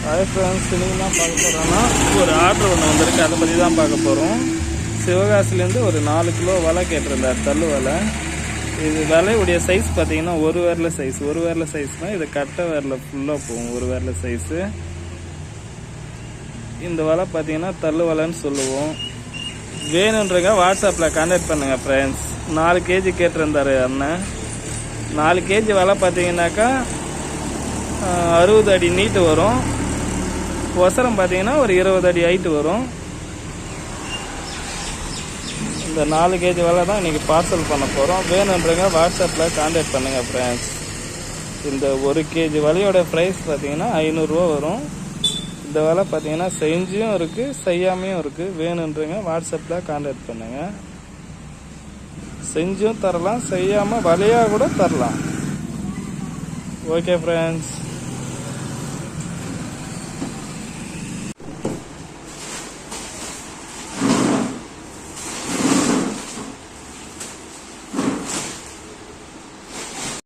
Hi friends, இன்றைக்கி தான் பார்க்க போகிறோன்னா ஒரு ஆர்டர் ஒன்று வந்திருக்கு. அதை பற்றி தான் பார்க்க போகிறோம். சிவகாசிலேருந்து ஒரு 4 கிலோ வலை கேட்டிருந்தார், தள்ளு வலை. இது வலையுடைய சைஸ் பார்த்தீங்கன்னா ஒரு விரல சைஸ்னால் இது கட்டை விரல ஃபுல்லாக போகும், ஒரு விரல சைஸு. இந்த வலை பார்த்தீங்கன்னா தள்ளு வலைன்னு சொல்லுவோம். வேணுன்றங்க வாட்ஸ்அப்பில் கான்டாக்ட் பண்ணுங்கள் ஃப்ரெண்ட்ஸ். 4 கேஜி கேட்டிருந்தார் அண்ணன். 4 கேஜி வலை பார்த்தீங்கன்னாக்கா 60 அடி நீட்டு வரும். ஒசரம் பார்த்தீங்கன்னா ஒரு 20 அடி ஹைட்டு வரும். இந்த 4 கேஜி வலை தான் இன்றைக்கி பார்சல் பண்ண போகிறோம். வேணுன்றங்க வாட்ஸ்அப்பில் கான்டாக்ட் பண்ணுங்கள் ஃப்ரெண்ட்ஸ். இந்த 1 கேஜி வலையோட ப்ரைஸ் பார்த்தீங்கன்னா 500 ரூபா வரும். இந்த வலை பார்த்தீங்கன்னா செஞ்சும் இருக்குது, செய்யாமையும் இருக்குது. வேணுன்றங்க வாட்ஸ்அப்பில் கான்டாக்ட் பண்ணுங்கள். செஞ்சும் தரலாம், செய்யாமல் வலையாக கூட தரலாம். Okay friends.